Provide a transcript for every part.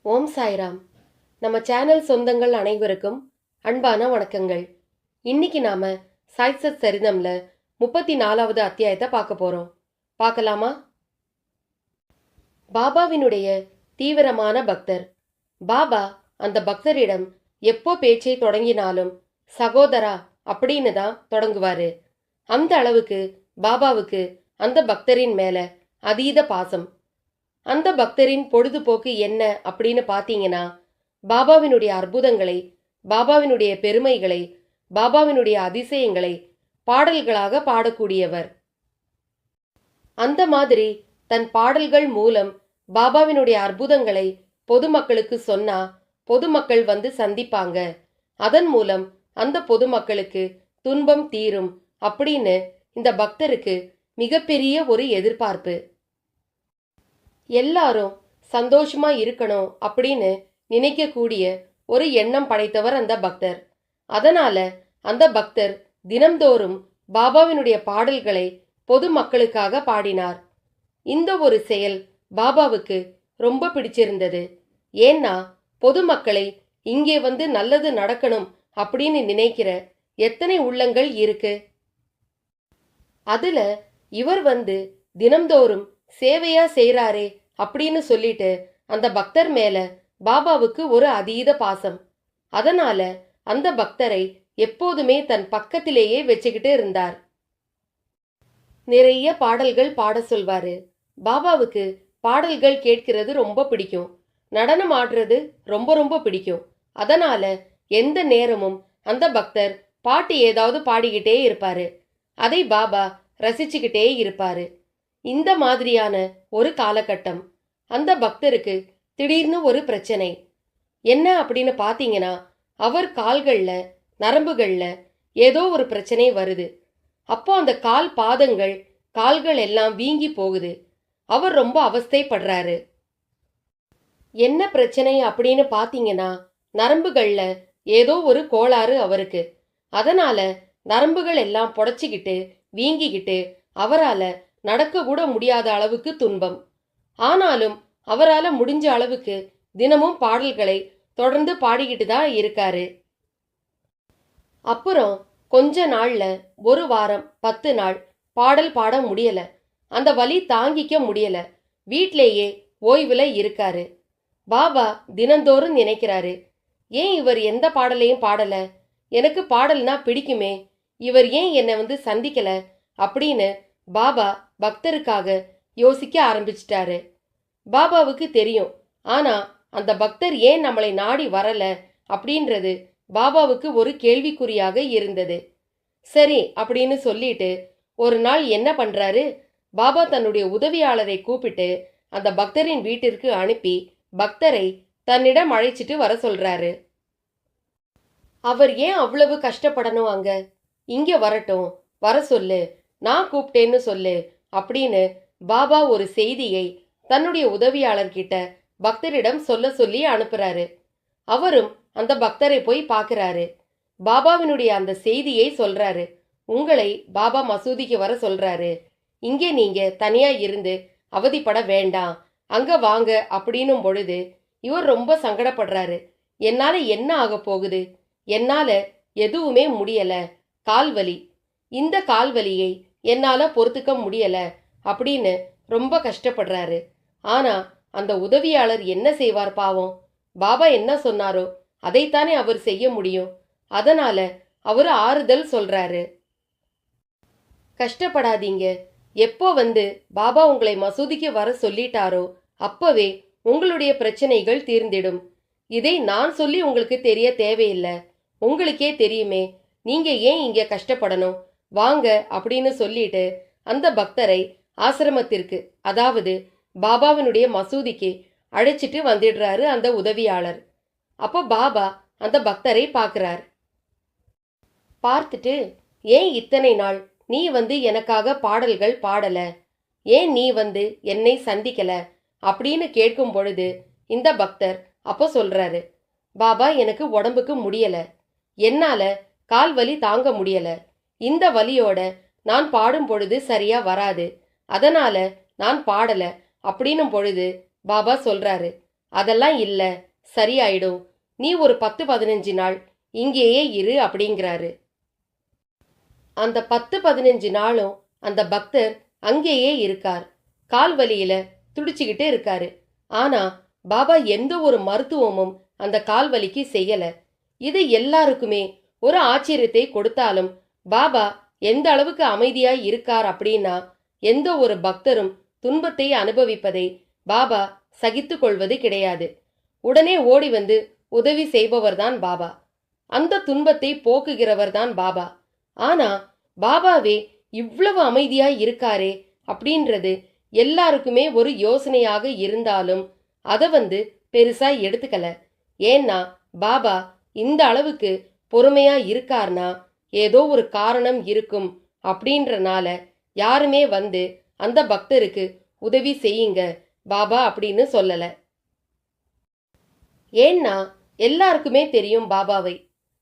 ஓம் சாய்ராம். நம்ம சேனல் சொந்தங்கள் அனைவருக்கும் அன்பான வணக்கங்கள். இன்னைக்கு நாம சாய்சத் சரிதம்ல 34வது அத்தியாயத்தை பார்க்க போறோம். பார்க்கலாமா? பாபாவினுடைய தீவிரமான பக்தர். பாபா அந்த பக்தரிடம் எப்போ பேச்சை தொடங்கினாலும் சகோதரா அப்படின்னு தான் தொடங்குவாரு. அந்த அளவுக்கு பாபாவுக்கு அந்த பக்தரின் மேல அதீத பாசம். அந்த பக்தரின் பொழுதுபோக்கு என்ன அப்படின்னு பார்த்தீங்கன்னா, பாபாவினுடைய அற்புதங்களை, பாபாவினுடைய பெருமைகளை, பாபாவினுடைய அதிசயங்களை பாடல்களாக பாடக்கூடியவர். அந்த மாதிரி தன் பாடல்கள் மூலம் பாபாவினுடைய அற்புதங்களை பொதுமக்களுக்கு சொன்னா பொதுமக்கள் வந்து சந்திப்பாங்க. அதன் மூலம் அந்த பொதுமக்களுக்கு துன்பம் தீரும் அப்படின்னு இந்த பக்தருக்கு மிகப்பெரிய ஒரு எதிர்பார்ப்பு. எல்லாரும் சந்தோஷமா இருக்கணும் அப்படின்னு நினைக்கக்கூடிய ஒரு எண்ணம் படைத்தவர் அந்த பக்தர். அதனால அந்த பக்தர் தினம்தோறும் பாபாவினுடைய பாடல்களை பொதுமக்களுக்காக பாடினார். இந்த ஒரு செயல் பாபாவுக்கு ரொம்ப பிடிச்சிருந்தது. ஏன்னா பொதுமக்களை இங்கே வந்து நல்லது நடக்கணும் அப்படின்னு நினைக்கிற எத்தனை உள்ளங்கள் இருக்கு. அதுல இவர் வந்து தினம்தோறும் சேவையா செய்றாரே அப்படின்னு சொல்லிட்டு அந்த பக்தர் மேல பாபாவுக்கு ஒரு அதீத பாசம். அதனால அந்த பக்தரை எப்போதுமே தன் பக்கத்திலேயே வச்சுக்கிட்டு இருந்தார். நிறைய பாடல்கள் பாட சொல்வாரு. பாபாவுக்கு பாடல்கள் கேட்கிறது ரொம்ப பிடிக்கும். நடனம் ஆடுறது ரொம்ப ரொம்ப பிடிக்கும். அதனால எந்த நேரமும் அந்த பக்தர் பாட்டு ஏதாவது பாடிக்கிட்டே இருப்பாரு. அதை பாபா ரசிச்சுக்கிட்டே இருப்பாரு. இந்த மாதிரியான ஒரு காலகட்டம் அந்த பக்தருக்கு திடீர்னு ஒரு பிரச்சனை. என்ன அப்படின்னு பார்த்தீங்கன்னா, அவர் கால்கள்ல நரம்புகள்ல ஏதோ ஒரு பிரச்சனை வருது. அப்போ அந்த கால் பாதங்கள் கால்கள் எல்லாம் வீங்கி போகுது. அவர் ரொம்ப அவஸ்தைப்படுறாரு. என்ன பிரச்சனை அப்படின்னு பார்த்தீங்கன்னா, நரம்புகள்ல ஏதோ ஒரு கோளாறு அவருக்கு. அதனால நரம்புகள் எல்லாம் புடைச்சிக்கிட்டு வீங்கிக்கிட்டு அவரால நடக்க கூட முடியாத அளவுக்கு துன்பம். ஆனாலும் அவரால முடிஞ்ச அளவுக்கு தினமும் பாடல்களை தொடர்ந்து பாடிக்கிட்டு தான் இருக்காரு. அப்புறம் கொஞ்ச நாள்ல ஒரு வாரம் 10 நாள் பாடல் பாட முடியல. அந்த வலி தாங்கிக்க முடியல. வீட்லேயே ஓய்வுல இருக்காரு. பாபா தினந்தோறும் நினைக்கிறாரு, ஏன் இவர் எந்த பாடலையும் பாடல? எனக்கு பாடல்னா பிடிக்குமே, இவர் ஏன் என்னை வந்து சந்திக்கல அப்படின்னு பாபா பக்தருக்காக யோசிக்க ஆரம்பிச்சிட்டாரு. பாபாவுக்கு தெரியும், ஆனா அந்த பக்தர் ஏன் நம்மளை நாடி வரல அப்படின்றது பாபாவுக்கு ஒரு கேள்விக்குறியாக இருந்தது. சரி அப்படின்னு சொல்லிட்டு ஒரு நாள் என்ன பண்றாரு, பாபா தன்னுடைய உதவியாளரை கூப்பிட்டு அந்த பக்தரின் வீட்டிற்கு அனுப்பி பக்தரை தன்னிடம் அழைச்சிட்டு வர சொல்றாரு. அவர் ஏன் அவ்வளவு கஷ்டப்படணும்? அங்க இங்க வரட்டும், வர சொல்லு, நான் கூப்பிட்டேன்னு சொல்லு அப்படின்னு பாபா ஒரு செய்தியை தன்னுடைய உதவியாளர்கிட்ட பக்தரிடம் சொல்ல சொல்லி அனுப்புறாரு. அவரும் அந்த பக்தரை போய் பார்க்கறாரு. பாபாவினுடைய அந்த செய்தியை சொல்றாரு. உங்களை பாபா மசூதிக்கு வர சொல்றாரு. இங்கே நீங்க தனியா இருந்து அவதிப்பட வேண்டாம், அங்க வாங்க அப்படின்னும் பொழுது இவர் ரொம்ப சங்கடப்படுறாரு. என்னால என்ன ஆக போகுது? என்னால எதுவுமே முடியல, கால்வலி, இந்த கால்வலியை என்னால பொறுத்துக்க முடியல அப்படின்னு ரொம்ப கஷ்டப்படுறாரு. ஆனா அந்த உதவியாளர் என்ன செய்வார் பாவம்? பாபா என்ன சொன்னாரோ அதைத்தானே அவர் செய்ய முடியும். அதனால அவர் ஆறுதல் சொல்றாரு. கஷ்டப்படாதீங்க. எப்போ வந்து பாபா உங்களை மசூதிக்கு வர சொல்லிட்டாரோ அப்பவே உங்களுடைய பிரச்சனைகள் தீர்ந்திடும். இதை நான் சொல்லி உங்களுக்கு தெரிய தேவையில்லை. உங்களுக்கே தெரியுமே, நீங்க ஏன் இங்க கஷ்டப்படணும்? வாங்க அப்படின்னு சொல்லிட்டு அந்த பக்தரை ஆசிரமத்திற்கு, அதாவது பாபாவினுடைய மசூதிக்கு அழைச்சிட்டு வந்துடுறாரு அந்த உதவியாளர். அப்போ பாபா அந்த பக்தரை பார்க்கிறார். பார்த்துட்டு, ஏன் இத்தனை நாள் நீ வந்து எனக்காக பாடல்கள் பாடல? ஏன் நீ வந்து என்னை சந்திக்கல அப்படின்னு கேட்கும் பொழுது இந்த பக்தர் அப்போ சொல்றாரு, பாபா எனக்கு உடம்புக்கு முடியல, என்னால கால் வலி தாங்க முடியல, இந்த வலியோட நான் பாடும் பொழுது சரியா வராது, அதனால நான் பாடல அப்படின்னும் பொழுது பாபா சொல்றாரு, அதெல்லாம் இல்ல, சரியாயிடும். நீ ஒரு 10-15 நாள் இங்கேயே இரு அப்படிங்கிறாரு. அந்த 10-15 நாளும் அந்த பக்தர் அங்கேயே இருக்கார். கால் வலியில துடிச்சுக்கிட்டு இருக்காரு. ஆனா பாபா எந்த ஒரு மருத்துவமும் அந்த கால் வலிக்கு செய்யல. இது எல்லாருக்குமே ஒரு ஆச்சரியத்தை கொடுத்தாலும் பாபா எந்த அளவுக்கு அமைதியாய் இருக்கார் அப்படின்னா, எந்த ஒரு பக்தரும் துன்பத்தை அனுபவிப்பதை பாபா சகித்து கொள்வது கிடையாது. உடனே ஓடி வந்து உதவி செய்பவர்தான் பாபா. அந்த துன்பத்தை போக்குகிறவர்தான் பாபா. ஆனா பாபாவே இவ்வளவு அமைதியாய் இருக்காரே அப்படின்றது எல்லாருக்குமே ஒரு யோசனையாக இருந்தாலும் அதை பெருசா எடுத்துக்கல. ஏன்னா பாபா இந்த அளவுக்கு பொறுமையா இருக்கார்னா ஏதோ ஒரு காரணம் இருக்கும் அப்படின்றனால யாருமே அந்த பக்தருக்கு உதவி செய்யுங்க பாபா அப்படின்னு சொல்லல. ஏன்னா எல்லாருக்குமே தெரியும் பாபாவை.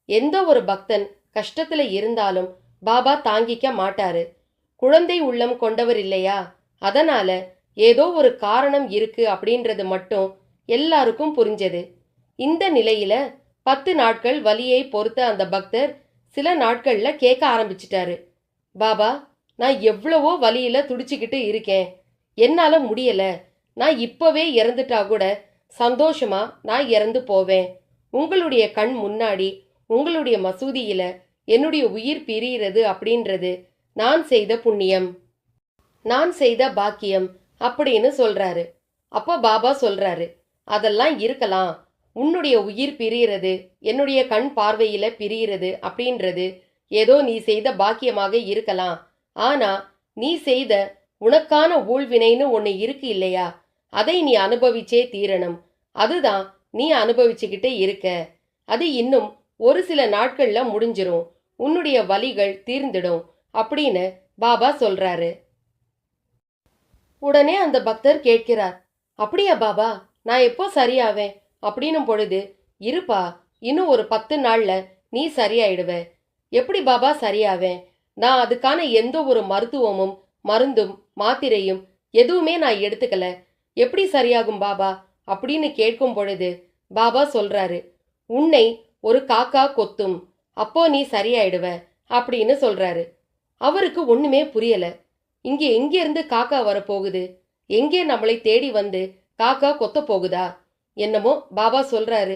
எந்த ஒரு பக்தன் கஷ்டத்துல இருந்தாலும் பாபா தாங்கிக்க மாட்டாரு. குழந்தை உள்ளம் கொண்டவர் இல்லையா, அதனால ஏதோ ஒரு காரணம் இருக்கு அப்படின்றது மட்டும் எல்லாருக்கும் புரிஞ்சது. இந்த நிலையில 10 நாட்கள் வலியை பொறுத்த அந்த பக்தர் சில நாட்கள்ல கேட்க ஆரம்பிச்சிட்டாரு. பாபா, நான் எவ்வளவோ வலியில துடிச்சுக்கிட்டு இருக்கேன், என்னால முடியல. நான் இப்பவே இறந்துட்டா கூட சந்தோஷமா நான் இறந்து போவேன். உங்களுடைய கண் முன்னாடி உங்களுடைய மசூதியில என்னுடைய உயிர் பிரிகிறது அப்படின்றது நான் செய்த புண்ணியம், நான் செய்த பாக்கியம் அப்படின்னு சொல்றாரு. அப்போ பாபா சொல்றாரு, அதெல்லாம் இருக்கலாம். உன்னுடைய உயிர் பிரிகிறது, என்னுடைய கண் பார்வையில பிரிகிறது அப்படின்றது ஏதோ நீ செய்த பாக்கியமாக இருக்கலாம். ஆனா நீ செய்த உனக்கான ஊழ்வினைன்னு ஒன்னு இருக்கு இல்லையா, அதை நீ அனுபவிச்சே தீரணும். அதுதான் நீ அனுபவிச்சுக்கிட்டே இருக்க. அது இன்னும் ஒரு சில நாட்கள்ல முடிஞ்சிரும். உன்னுடைய வலிகள் தீர்ந்துடும் அப்படின்னு பாபா சொல்றாரு. உடனே அந்த பக்தர் கேட்கிறார், அப்படியா பாபா, நான் எப்போ சரியாவேன் அப்படின்னும் பொழுது, இருப்பா, இன்னும் ஒரு 10 நாள்ல நீ சரியாயிடுவ. எப்படி பாபா சரியாவேன்? நான் அதுக்கான எந்த ஒரு மருத்துவமும் மருந்தும் மாத்திரையும் எதுவுமே நான் எடுத்துக்கல. எப்படி சரியாகும் பாபா அப்படின்னு கேட்கும் பொழுது பாபா சொல்றாரு, உன்னை ஒரு காக்கா கொத்தும், அப்போ நீ சரியாயிடுவ அப்படின்னு சொல்றாரு. அவருக்கு ஒண்ணுமே புரியல. இங்கே எங்கிருந்து காக்கா வரப்போகுது? எங்கே நம்மளை தேடி காக்கா கொத்த போகுதா? என்னமோ பாபா சொல்றாரு.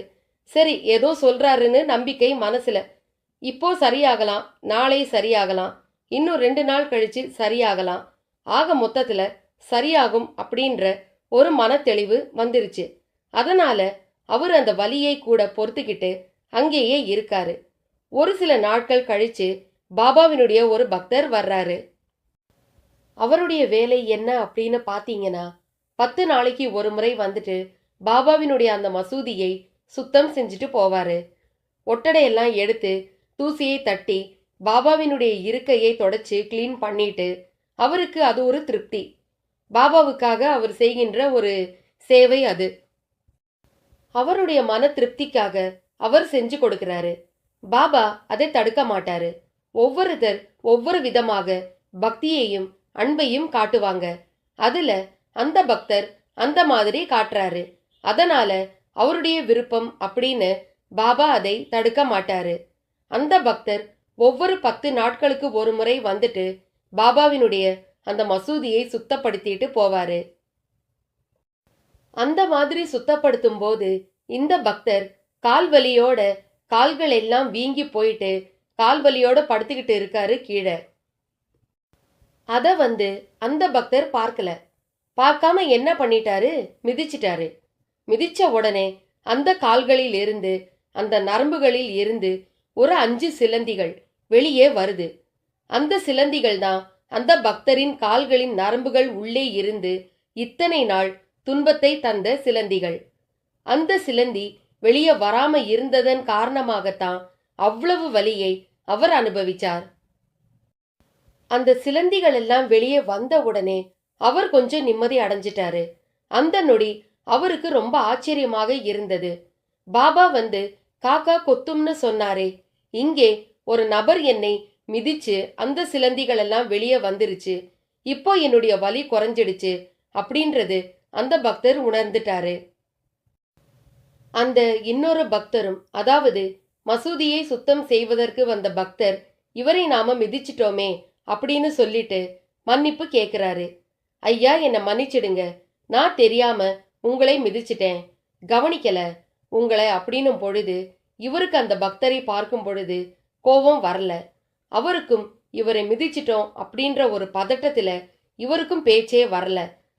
சரி, ஏதோ சொல்றாருன்னு நம்பிக்கை மனசுல. இப்போ சரியாகலாம், நாளை சரியாகலாம், இன்னும் 2 நாள் கழிச்சு சரியாகலாம், ஆக மொத்தத்துல சரியாகும் அப்படின்ற ஒரு மனத்தெளிவு வந்துருச்சு. அதனால அவர் அந்த வலியை கூட பொறுத்துக்கிட்டு அங்கேயே இருக்காரு. ஒரு சில நாட்கள் கழிச்சு பாபாவினுடைய ஒரு பக்தர் வர்றாரு. அவருடைய வேலை என்ன அப்படின்னு பாத்தீங்கன்னா, 10 நாளைக்கு ஒரு முறை பாபாவினுடைய அந்த மசூதியை சுத்தம் செஞ்சுட்டு போவாரு. ஒட்டடையெல்லாம் எடுத்து தூசியை தட்டி பாபாவினுடைய இருக்கையை தொடச்சு கிளீன் பண்ணிட்டு அவருக்கு அது ஒரு திருப்தி. பாபாவுக்காக அவர் செய்கின்ற ஒரு சேவை அது. அவருடைய மன திருப்திக்காக அவர் செஞ்சு கொடுக்கிறாரு. பாபா அதை தடுக்க மாட்டாரு. ஒவ்வொருத்தர் ஒவ்வொரு விதமாக பக்தியையும் அன்பையும் காட்டுவாங்க. அதுல அந்த பக்தர் அந்த மாதிரி காட்டுறாரு. அதனால அவருடைய விருப்பம் அப்படின்னு பாபா அதை தடுக்க மாட்டாரு. அந்த பக்தர் ஒவ்வொரு 10 நாட்களுக்கு ஒரு முறை பாபாவினுடைய அந்த மசூதியை சுத்தப்படுத்திட்டு போவாரு. அந்த மாதிரி சுத்தப்படுத்தும் போது இந்த பக்தர் கால்வலியோட கால்கள் எல்லாம் வீங்கி போயிட்டு கால்வலியோட படுத்துக்கிட்டு இருக்காரு கீழே. அத அந்த பக்தர் பார்க்கல. பார்க்காம என்ன பண்ணிட்டாரு, மிதிச்சிட்டாரு. மிதிச்ச உடனே அந்த கால்களில் இருந்து அந்த நரம்புகளில் இருந்து ஒரு 5 சிலந்திகள் வெளியே வருது. அந்த சிலந்திகள் தான் அந்த பக்தரின் கால்களின் நரம்புகள் உள்ளே இருந்து இத்தனை நாள் துன்பத்தை தந்த சிலந்திகள். அந்த சிலந்தி வெளியே வராம இருந்ததன் காரணமாகத்தான் அவ்வளவு வலியை அவர் அனுபவிச்சார். அந்த சிலந்திகள் எல்லாம் வெளியே வந்த உடனே அவர் கொஞ்சம் நிம்மதி அடைஞ்சிட்டாரு. அந்த நொடி அவருக்கு ரொம்ப ஆச்சரியமாக இருந்தது. பாபா காக்கா கொத்தும்னு சொன்னாரே, இங்கே ஒரு நபர் என்னை மிதிச்சு அந்த சிலந்திகள் எல்லாம் வெளியே வந்துருச்சு, இப்போ என்னுடைய வலி குறைஞ்சிடுச்சு அப்படின்றது அந்த பக்தர் உணர்ந்துட்டாரு. அந்த இன்னொரு பக்தரும், அதாவது மசூதியை சுத்தம் செய்வதற்கு வந்த பக்தர், இவரை நாம மிதிச்சிட்டோமே அப்படின்னு சொல்லிட்டு மன்னிப்பு கேட்கிறாரு. ஐயா, என்னை மன்னிச்சிடுங்க, நான் தெரியாம உங்களை மிதிச்சிட்டேன், கவனிக்கல உங்களை அப்படின்னும் பொழுது இவருக்கு அந்த பக்தரை பார்க்கும் பொழுது கோபம் வரல. அவருக்கும் இவரை மிதிச்சிட்டோம் அப்படின்ற ஒரு பதட்டத்துல இவருக்கும் பேச்சே வரல.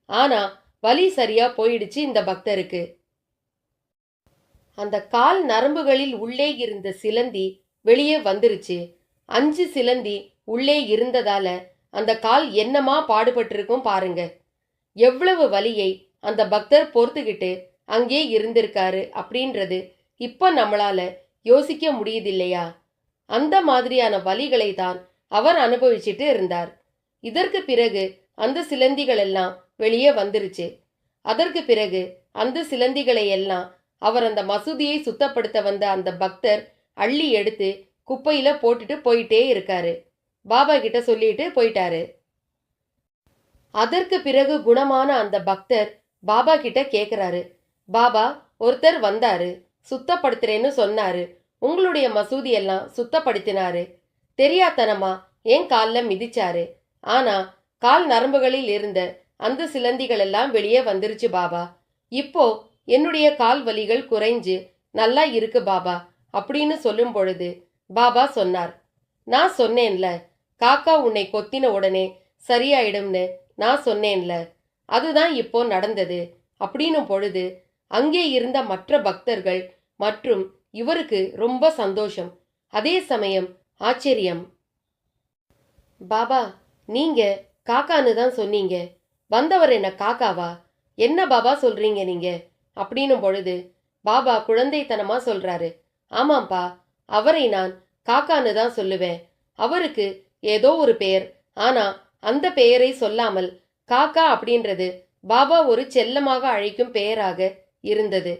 ஆனா வலி சரியா போயிடுச்சு இந்த பக்தருக்கு. அந்த கால் நரம்புகளில் உள்ளே இருந்த சிலந்தி வெளியே வந்துருச்சு. 5 சிலந்தி உள்ளே இருந்ததால அந்த கால் என்னமா பாடுபட்டிருக்கும் பாருங்க. எவ்வளவு வலியை அந்த பக்தர் பொறுத்துக்கிட்டு அங்கே இருந்திருக்காரு அப்படின்றது இப்ப நம்மளால யோசிக்க முடியுது இல்லையா? அந்த மாதிரியான வலிகளை தான் அவர் அனுபவிச்சுட்டு இருந்தார். இதற்கு பிறகு அந்த சிலந்திகள் எல்லாம் வெளியே வந்துருச்சு. அதற்கு பிறகு அந்த சிலந்திகளை எல்லாம் அவர் அந்த மசூதியை சுத்தப்படுத்த வந்த அந்த பக்தர் அள்ளி எடுத்து குப்பையில போட்டுட்டு போயிட்டே இருக்காரு. பாபா கிட்ட சொல்லிட்டு போயிட்டாரு. அதற்கு பிறகு குணமான அந்த பக்தர் பாபா கிட்ட கேக்குறாரு, பாபா, ஒருத்தர் வந்தாரு, சுத்தப்படுத்துறேன்னு சொன்னாரு, உங்களுடைய மசூதி எல்லாம் சுத்தப்படுத்தினாரு, தெரியாதனமா என் கால்ல மிதிச்சாரு, ஆனா கால் நரம்புகளில் இருந்த அந்த சிலந்திகள் எல்லாம் வெளியே வந்துருச்சு பாபா. இப்போ என்னுடைய கால் வலிகள் குறைஞ்சு நல்லா இருக்கு பாபா அப்படின்னு சொல்லும் பொழுது பாபா சொன்னார், நான் சொன்னேன்ல, காக்கா உன்னை கொத்தின உடனே சரியாயிடும்னு நான் சொன்னேன்ல, அதுதான் இப்போ நடந்தது அப்படின்னும் பொழுது அங்கே இருந்த மற்ற பக்தர்கள் மற்றும் இவருக்கு ரொம்ப சந்தோஷம், அதே சமயம் ஆச்சரியம். பாபா, நீங்க காக்கான்னு தான் சொன்னீங்க, வந்தவர் என்ன காக்காவா? என்ன பாபா சொல்றீங்க நீங்க அப்படின்னும் பொழுது பாபா குழந்தைத்தனமா சொல்றாரு, ஆமாம்பா, அவரை நான் காக்கான்னு தான் சொல்லுவேன். அவருக்கு ஏதோ ஒரு பெயர், ஆனா அந்த பெயரை சொல்லாமல் காக்கா அப்படின்றது பாபா ஒரு செல்லமாக அழைக்கும் பெயராக இருந்தது.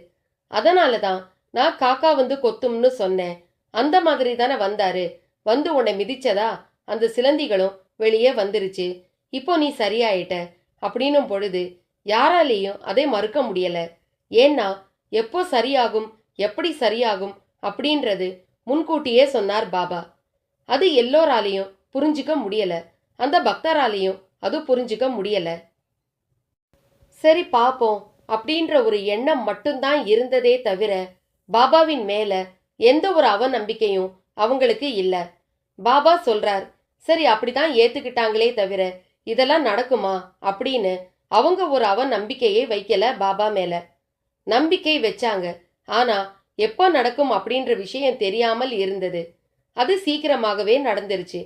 அதனால தான் நான் காக்கா வந்து கொத்தும்னு சொன்னேன். அந்த மாதிரி தானே வந்தாரு, வந்து உன்னை மிதிச்சதா அந்த சிலந்திகளும் வெளியே வந்துருச்சு, இப்போ நீ சரியாயிட்ட அப்படின்னும் பொழுது யாராலேயும் அதை மறுக்க முடியல. ஏன்னா எப்போ சரியாகும், எப்படி சரியாகும் அப்படின்றது முன்கூட்டியே சொன்னார் பாபா. அது எல்லோராலையும் புரிஞ்சுக்க முடியல, அந்த பக்தராலையும் அது புரிஞ்சுக்க முடியல. சரி பாப்போம் அப்படின்ற ஒரு எண்ணம் மட்டும்தான் இருந்ததே தவிர பாபாவின் மேல எந்த ஒரு அவநம்பிக்கையும் அவங்களுக்கு இல்ல. பாபா சொல்றார், சரி அப்படிதான் ஏத்துக்கிட்டாங்களே தவிர இதெல்லாம் நடக்குமா அப்படின்னு அவங்க ஒரு அவநம்பிக்கையை வைக்கல பாபா மேல. நம்பிக்கை வச்சாங்க, ஆனா எப்போ நடக்கும் அப்படின்ற விஷயம் தெரியாமல் இருந்தது. அது சீக்கிரமாகவே நடந்துருச்சு.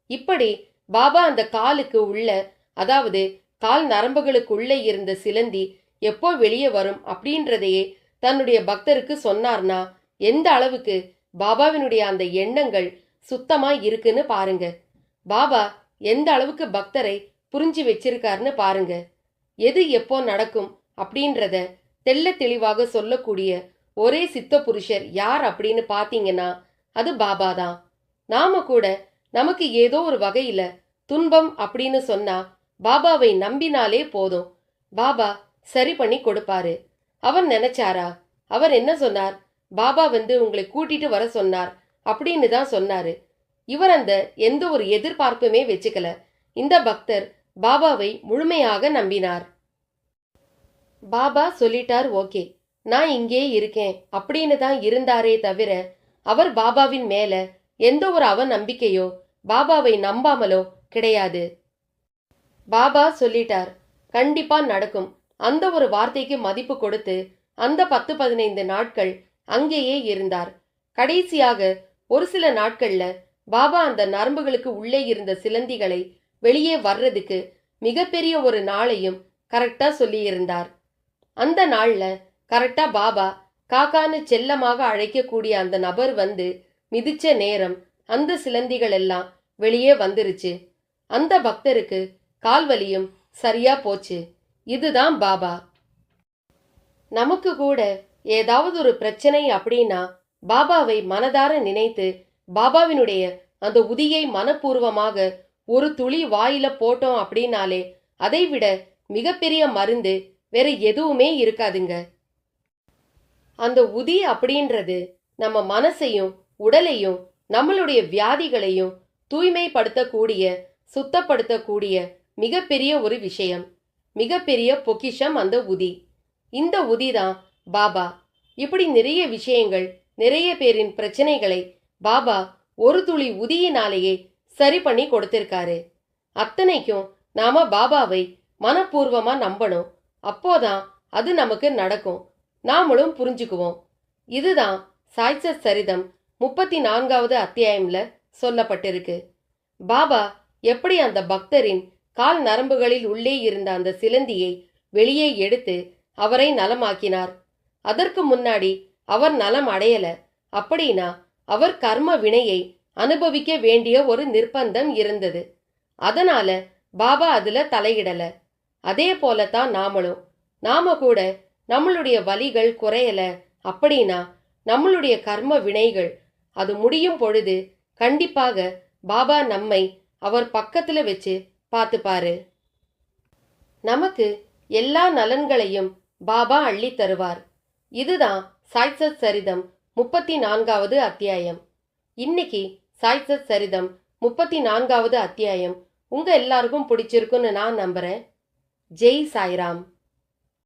இப்படி பாபா அந்த காலுக்கு உள்ள, அதாவது கால் நரம்புகளுக்குள்ளே இருந்த சிலந்தி எப்போ வெளியே வரும் அப்படின்றதையே தன்னுடைய பக்தருக்கு சொன்னார்னா எந்த அளவுக்கு பாபாவினுடைய அந்த எண்ணங்கள் சுத்தமா இருக்குன்னு பாருங்க. பாபா எந்த அளவுக்கு பக்தரை புரிஞ்சு வச்சிருக்காருன்னு பாருங்க. எது எப்போ நடக்கும் அப்படின்றத தெள்ள தெளிவாக சொல்லக்கூடிய ஒரே சித்த புருஷர் யார் அப்படின்னு பாத்தீங்கன்னா அது பாபா தான். நாம கூட நமக்கு ஏதோ ஒரு வகையில துன்பம் அப்படின்னு சொன்னா பாபாவை நம்பினாலே போதும், பாபா சரி பண்ணி கொடுப்பாரு. அவர் நினைச்சாரா? அவர் என்ன சொன்னார்? பாபா வந்து உங்களை கூட்டிட்டு வர சொன்னார் அப்படின்னு தான் சொன்னாரு. இவர் அந்த எந்த ஒரு எதிர்பார்ப்புமே வச்சுக்கல. இந்த பக்தர் பாபாவை முழுமையாக நம்பினார். பாபா சொல்லிட்டார், ஓகே, நான் இங்கே இருக்கேன் அப்படின்னு தான் இருந்தாரே தவிர அவர் பாபாவின் மேல எந்த ஒரு அவநம்பிக்கையோ பாபாவை நம்பாமலோ கிடையாது. பாபா சொல்லிட்டார், கண்டிப்பா நடக்கும். அந்த ஒரு வார்த்தைக்கு மதிப்பு கொடுத்து அந்த 10-15 நாட்கள் அங்கேயே இருந்தார். கடைசியாக ஒரு சில நாட்கள்ல பாபா அந்த நரம்புகளுக்கு உள்ளே இருந்த சிலந்திகளை வெளியே வர்றதுக்கு மிகப்பெரிய ஒரு நாளையும் கரெக்டா சொல்லியிருந்தார். அந்த நாள்ல கரெக்டா பாபா காக்கான்னு செல்லமாக அழைக்கக்கூடிய அந்த நபர் வந்து மிதிச்ச நேரம் அந்த சிலந்திகள் எல்லாம் வெளியே வந்துருச்சு. அந்த பக்தருக்கு கால்வலியும் சரியா போச்சு. இதுதான் பாபா. நமக்கு கூட ஏதாவது ஒரு பிரச்சனை அப்படின்னா பாபாவை மனதார நினைத்து பாபாவினுடைய அந்த உதியை மனப்பூர்வமாக ஒரு துளி வாயில போட்டோம் அப்படின்னாலே அதை விட மிகப்பெரிய மருந்து வேற எதுவுமே இருக்காதுங்க. அந்த உதி அப்படின்றது நம்ம மனசையும் உடலையும் நம்மளுடைய வியாதிகளையும் தூய்மைப்படுத்தக்கூடிய சுத்தப்படுத்தக்கூடிய மிகப்பெரிய ஒரு விஷயம், மிகப்பெரிய பொக்கிஷம் அந்த உதி. இந்த உதி தான் பாபா. இப்படி நிறைய விஷயங்கள், நிறைய பேரின் பிரச்சனைகளை பாபா ஒரு துளி உதியினாலேயே சரி பண்ணி கொடுத்திருக்காரு. அத்தனைக்கும் நாம பாபாவை மனப்பூர்வமா நம்பணும். அப்போதான் அது நமக்கு நடக்கும். நாமளும் புரிஞ்சுக்குவோம். இதுதான் சாய்சத் சரிதம் 34வது அத்தியாயம்ல சொல்லப்பட்டிருக்கு. பாபா எப்படி அந்த பக்தரின் கால் நரம்புகளில் உள்ளே இருந்த அந்த சிலந்தியை வெளியே எடுத்து அவரை நலமாக்கினார். அதற்கு முன்னாடி அவர் நலம் அடையல அப்படின்னா அவர் கர்ம வினையை அனுபவிக்க வேண்டிய ஒரு நிர்பந்தம் இருந்தது. அதனால பாபா அதுல தலையிடல. அதே போலத்தான் நாம கூட நம்மளுடைய வலிகள் குறையல அப்படின்னா நம்மளுடைய கர்ம வினைகள் அது முடியும் பொழுது கண்டிப்பாக பாபா நம்மை அவர் பக்கத்துல வச்சு பார்த்துப்பாரு. நமக்கு எல்லா நலன்களையும் பாபா அள்ளி தருவார். இதுதான் சாய்சத் சரிதம் 34வது அத்தியாயம். இன்னைக்கு சாய்சத் சரிதம் 34வது அத்தியாயம் உங்க எல்லாருக்கும் பிடிச்சிருக்குன்னு நான் நம்புறேன். ஜெய் சாய்ராம்.